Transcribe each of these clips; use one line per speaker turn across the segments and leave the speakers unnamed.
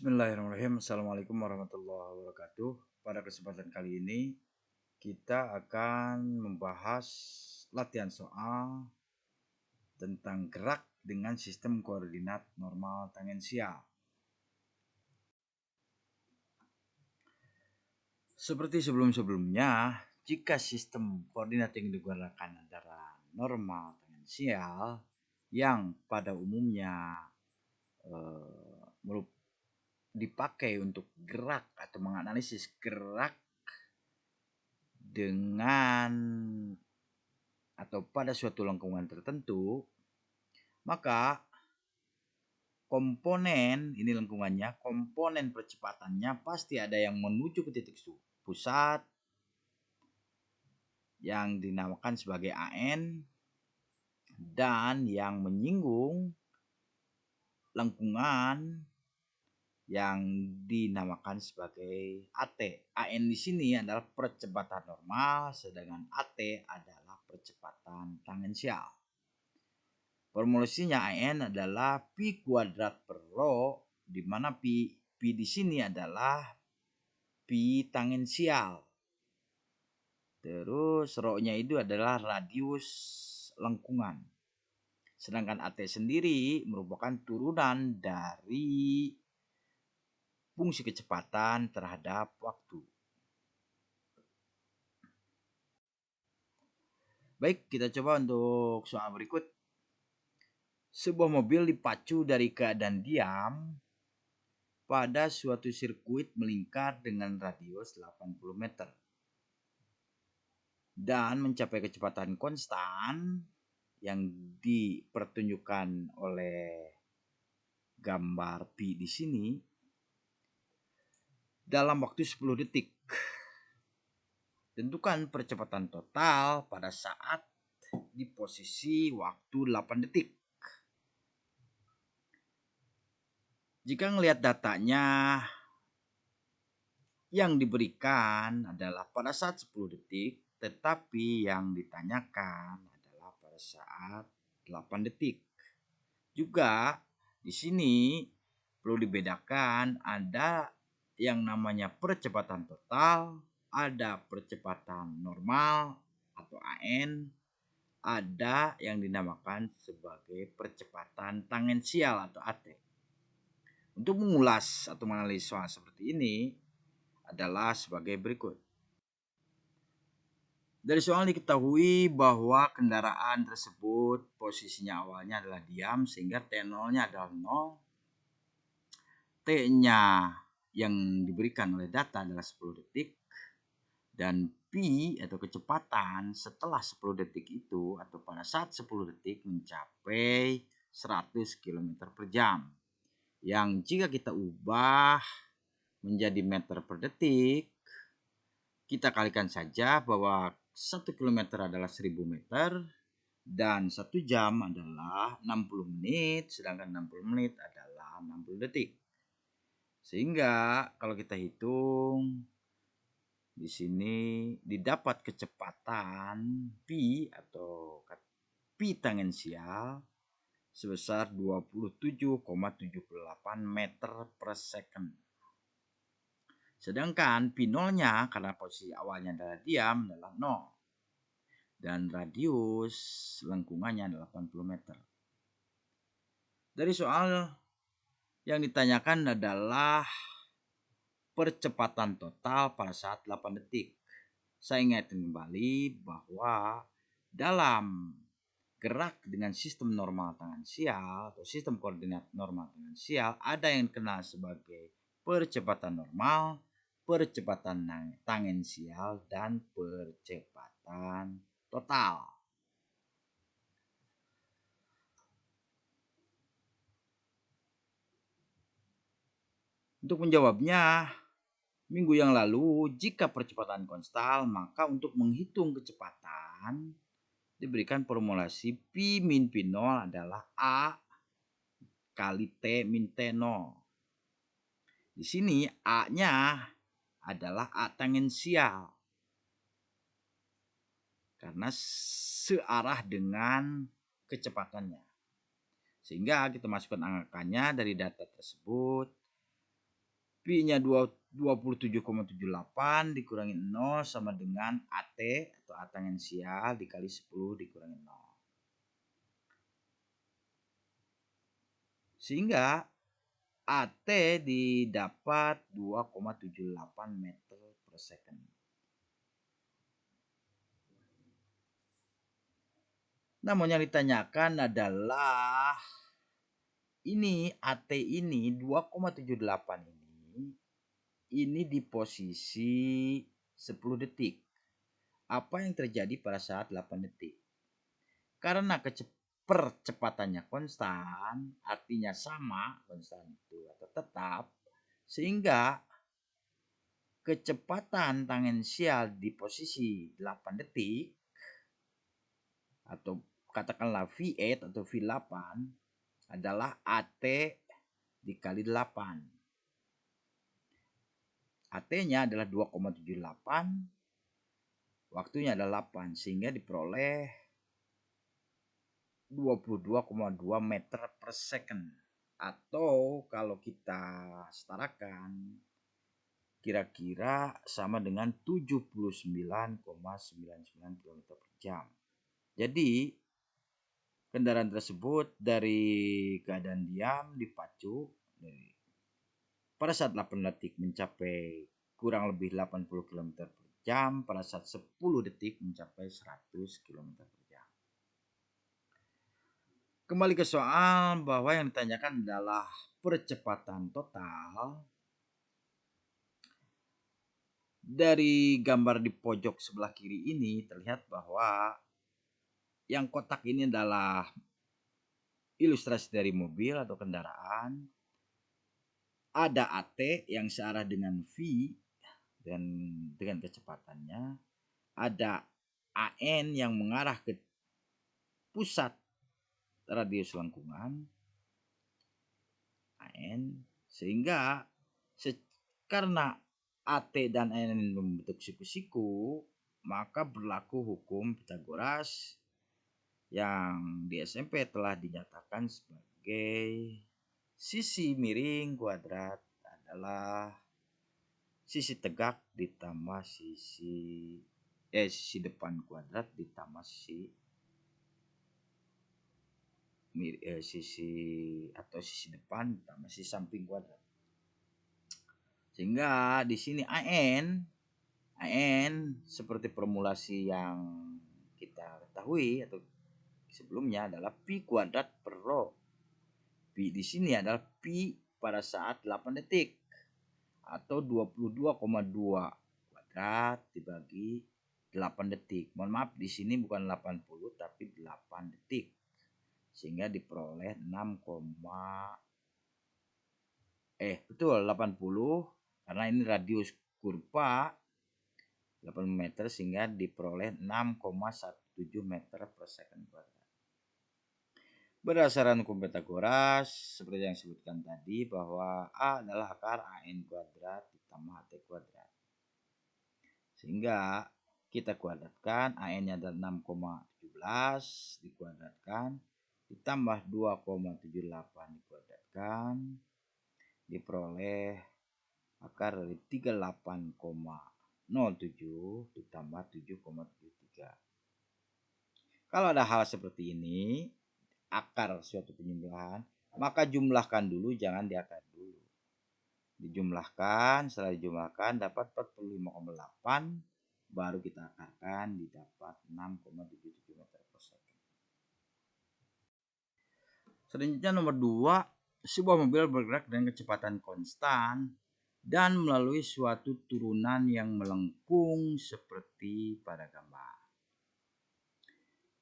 Bismillahirrahmanirrahim. Assalamualaikum warahmatullahi wabarakatuh. Pada kesempatan kali ini kita akan membahas latihan soal tentang gerak dengan sistem koordinat normal tangensial. Seperti sebelum-sebelumnya, jika sistem koordinat yang digunakan adalah normal tangensial yang pada umumnya dipakai untuk gerak atau menganalisis gerak dengan atau pada suatu lengkungan tertentu, maka komponen ini lengkungannya, komponen percepatannya pasti ada yang menuju ke titik pusat yang dinamakan sebagai AN dan yang menyinggung lengkungan yang dinamakan sebagai AT. AN di sini adalah percepatan normal, sedangkan AT adalah percepatan tangensial. Formulasinya AN adalah pi kuadrat per rho, di mana pi di sini adalah pi tangensial. Terus rho-nya itu adalah radius lengkungan. Sedangkan AT sendiri merupakan turunan dari fungsi kecepatan terhadap waktu. Baik, kita coba untuk soal berikut. Sebuah mobil dipacu dari keadaan diam pada suatu sirkuit melingkar dengan radius 80 meter dan mencapai kecepatan konstan yang dipertunjukkan oleh gambar pi di sini dalam waktu 10 detik. Tentukan percepatan total pada saat di posisi waktu 8 detik. Jika melihat datanya yang diberikan adalah pada saat 10 detik, tetapi yang ditanyakan adalah pada saat 8 detik. Juga di sini perlu dibedakan, ada yang namanya percepatan total, ada percepatan normal atau AN, ada yang dinamakan sebagai percepatan tangensial atau AT. Untuk mengulas atau menganalisis soal seperti ini adalah sebagai berikut. Dari soal diketahui bahwa kendaraan tersebut posisinya awalnya adalah diam sehingga T0-nya adalah 0. T-nya yang diberikan oleh data adalah 10 detik. Dan pi atau kecepatan setelah 10 detik itu atau pada saat 10 detik mencapai 100 km per jam. Yang jika kita ubah menjadi meter per detik, kita kalikan saja bahwa 1 km adalah 1000 meter dan 1 jam adalah 60 menit, sedangkan 60 menit adalah 60 detik. Sehingga kalau kita hitung di sini didapat kecepatan pi atau pi tangensial sebesar 27,78 meter per second. Sedangkan pi nolnya karena posisi awalnya adalah diam adalah 0. Dan radius lengkungannya adalah 80 meter. Dari soal yang ditanyakan adalah percepatan total pada saat 8 detik. Saya ingatkan kembali bahwa dalam gerak dengan sistem normal tangensial atau sistem koordinat normal tangensial ada yang dikenal sebagai percepatan normal, percepatan tangensial, dan percepatan total. Untuk menjawabnya, minggu yang lalu jika percepatan konstan, maka untuk menghitung kecepatan diberikan formulasi pi min pi 0 adalah A kali T min T0. Di sini A-nya adalah A tangensial karena searah dengan kecepatannya. Sehingga kita masukkan angkanya dari data tersebut Pi-nya 27,78 dikurangi 0 sama dengan AT atau A tangensial dikali 10 dikurangi 0. Sehingga AT didapat 2,78 meter per second. Namun yang ditanyakan adalah ini AT ini 2,78 ini di posisi 10 detik. Apa yang terjadi pada saat 8 detik? Karena percepatannya konstan, artinya sama, konstan itu atau tetap, sehingga kecepatan tangensial di posisi 8 detik atau katakanlah V8 atau V8 adalah AT dikali 8. AT-nya adalah 2,78, waktunya adalah 8, sehingga diperoleh 22,2 meter per second. Atau kalau kita setarakan, kira-kira sama dengan 79,99 km per jam. Jadi kendaraan tersebut dari keadaan diam dipacu pada saat 8 detik mencapai kurang lebih 80 km per jam, pada saat 10 detik mencapai 100 km per jam. Kembali ke soal bahwa yang ditanyakan adalah percepatan total. Dari gambar di pojok sebelah kiri ini terlihat bahwa yang kotak ini adalah ilustrasi dari mobil atau kendaraan. Ada AT yang searah dengan V dan dengan kecepatannya. Ada AN yang mengarah ke pusat radius lengkungan AN, sehingga karena AT dan AN membentuk siku-siku, maka berlaku hukum Pythagoras yang di SMP telah dinyatakan sebagai sisi miring kuadrat adalah sisi tegak ditambah sisi depan kuadrat ditambah sisi depan ditambah sisi samping kuadrat. Sehingga di sini AN seperti formulasi yang kita ketahui atau sebelumnya adalah pi kuadrat per rho. Pi di sini adalah pi pada saat 8 detik atau 22,2 kuadrat dibagi 8 detik. Mohon maaf, di sini bukan 80 tapi 8 detik. Sehingga diperoleh 80 karena ini radius kurva 8 meter sehingga diperoleh 6,17 meter per second kuadrat. Berdasarkan hukum Pythagoras seperti yang disebutkan tadi bahwa A adalah akar AN kuadrat ditambah AT kuadrat. Sehingga kita kuadratkan, AN-nya adalah 6,17 dikuadratkan ditambah 2,78 dikuadratkan diperoleh akar dari 38,07 ditambah 7,73. Kalau ada hal seperti ini, akar suatu penjumlahan, maka jumlahkan dulu, jangan diakar dulu. Dijumlahkan, setelah dijumlahkan dapat 45,8, baru kita akarkan didapat 6,77 meter per second. Selanjutnya nomor 2, sebuah mobil bergerak dengan kecepatan konstan dan melalui suatu turunan yang melengkung seperti pada gambar.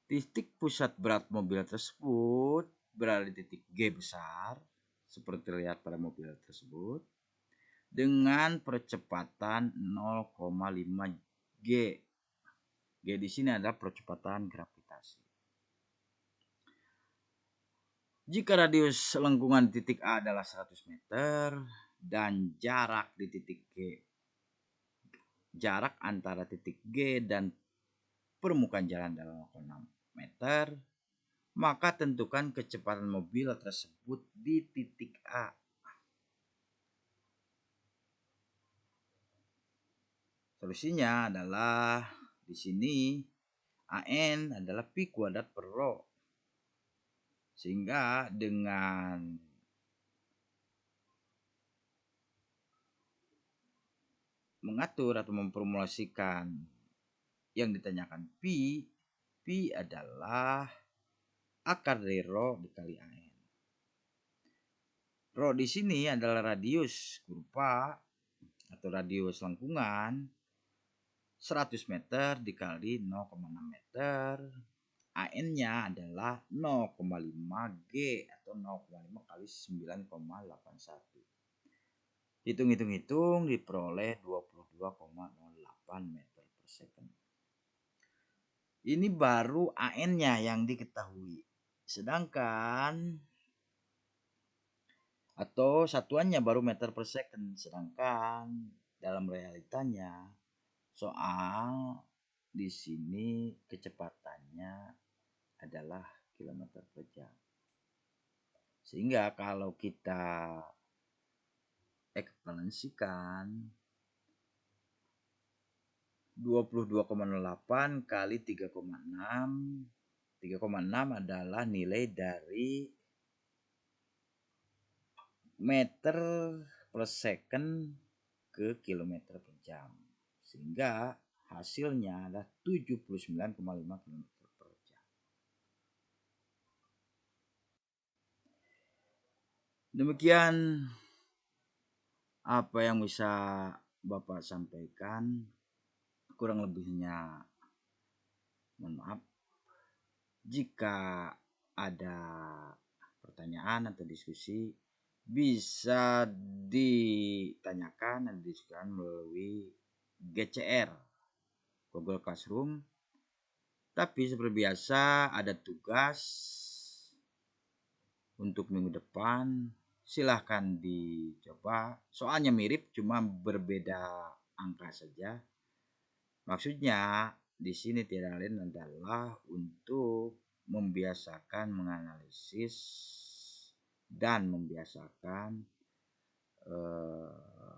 Titik pusat berat mobil tersebut berada di titik G besar, seperti terlihat pada mobil tersebut, dengan percepatan 0,5 G. G di sini adalah percepatan gravitasi. Jika radius lengkungan di titik A adalah 100 meter dan jarak di titik G, jarak antara titik G dan permukaan jalan adalah 0,6 meter, maka tentukan kecepatan mobil tersebut di titik A. Solusinya adalah di sini AN adalah pi kuadrat per rho. Sehingga dengan mengatur atau memformulasikan yang ditanyakan pi adalah akar dari rho dikali AN. Rho di sini adalah radius kurva atau radius lengkungan 100 meter dikali 0,6 meter. AN-nya adalah 0,5 G atau 0,5 kali 9,81. Hitung-hitung diperoleh 22,08 meter per second. Ini baru AN-nya yang diketahui. Sedangkan atau satuannya baru meter per second. Sedangkan dalam realitanya soal di sini kecepatannya adalah kilometer per jam. Sehingga kalau kita ekuivalensikan 22,08 kali 3,6. 3,6 adalah nilai dari meter per second ke kilometer per jam. Sehingga hasilnya adalah 79,5 km per jam. Demikian apa yang bisa Bapak sampaikan. Kurang lebihnya mohon maaf. Jika ada pertanyaan atau diskusi bisa ditanyakan dan didiskusikan melalui GCR Google Classroom. Tapi seperti biasa ada tugas untuk minggu depan, silahkan dicoba. Soalnya mirip, cuma berbeda angka saja. Maksudnya di sini tidak lain adalah untuk membiasakan menganalisis dan membiasakan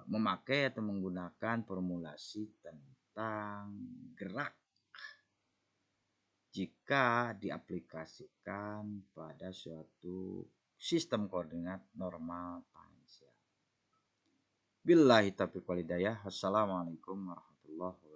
memakai atau menggunakan formulasi tentang gerak jika diaplikasikan pada suatu sistem koordinat normal tangensial. Billahi taufiq wal hidayah. Wassalamualaikum warahmatullahi wabarakatuh.